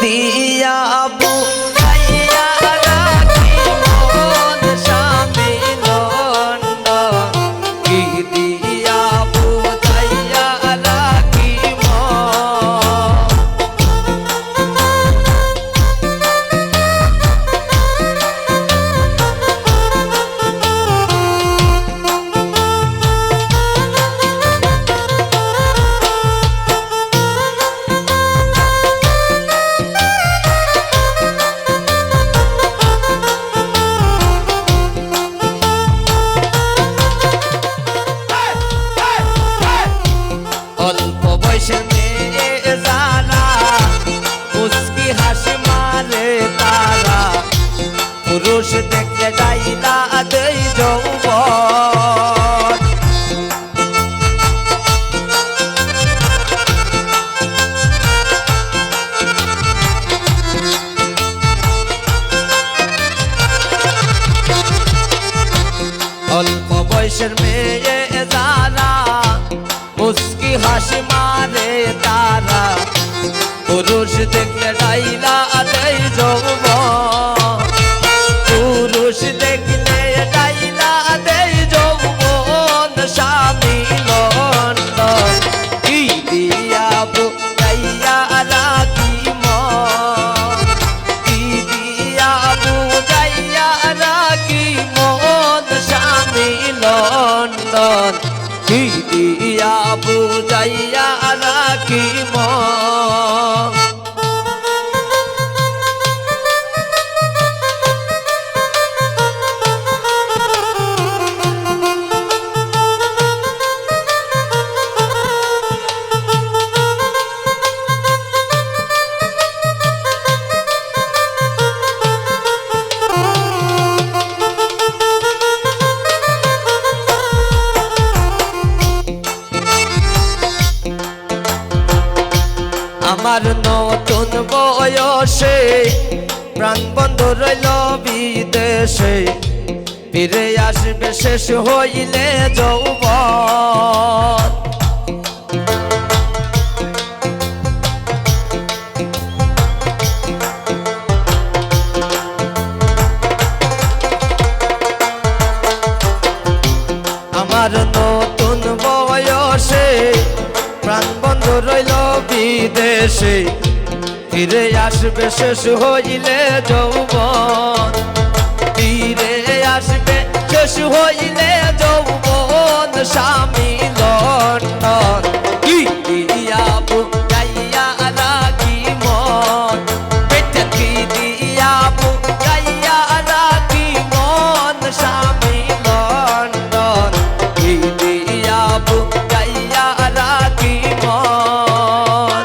দিয়া বুঝাইয়া রাখি মন স্বামী লন্ডন, কি দিয়া বুঝাইয়া রাখি মন। অল্প বয়সের মেয়ে যারা মুস্কি হাসি মারে তারা, পুরুষ দেখলে ডাইলা দেই যৌবন। অল্প বয়সের মেয়ে যারা মুস্কি হাসি মারে তারা, পুরুষ দেখলে ডাইলা দেই যৌবন। পুরুষ দেখলে ডাইলা দেই যৌবন স্বামী লন্ডন, কি দিয়া বুঝাইয়া রাখি মন, কি দিয়া বুঝাইয়া রাখি মন স্বামী লন্ডন, কি দিয়া বুঝাইয়া রাখি মন। আমার নতুন বয়সে প্রাণ বন্ধ রইল বিদেশে, ফিরে আসবে শেষ হইলে যৌবন। আমার নতুন বয়সে প্রাণ বন্ধ রইল বিদেশে, ফিরে আসবে শেষ হইলে যৌবন। ফিরে আসবে শেষ হইলে যৌবন স্বামী লন্ডন, কি দিয়া বুঝাইয়া রাখি মন, পেটে কি দিয়া বুঝাইয়া রাখি মন স্বামী লন্ডন, কি দিয়া বুঝাইয়া রাখি মন।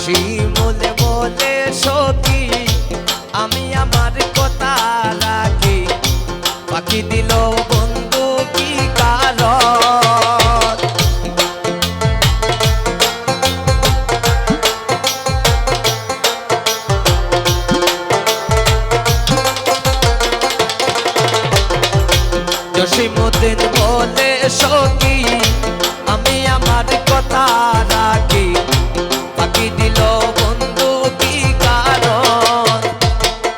শিমুলে বলে সখী আমি আমার কথা রাখি, পাখি দিল বন্ধু কি কারণ। জসীমউদ্দিন বলে সখী আমি আমার কথা রাখি, পাখি দিল বন্ধু কি কারণ,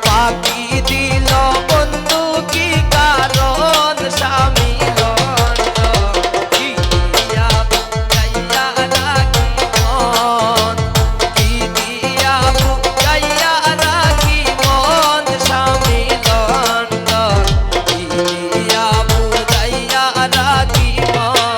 পাখি দিল বন্ধু কি কারণ স্বামী লন্ডন, কি দিয়া বুঝাইয়া রাখি মন, কি দিয়া বুঝাইয়া রাখি মন স্বামী লন্ডন, কি দিয়া বুঝাইয়া রাখি মন।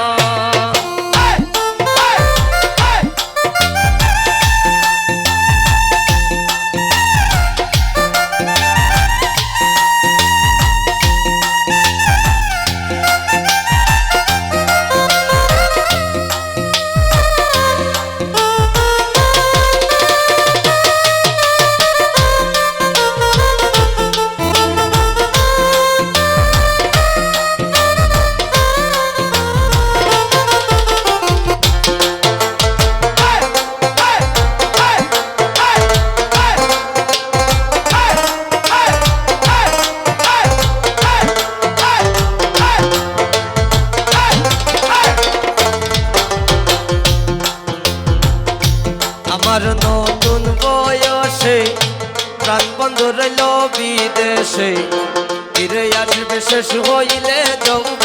আমার নতুন বয়সে প্রাণ বন্ধ রইল বিদেশে, ফিরে আসবে শেষ হইলে যৌবন।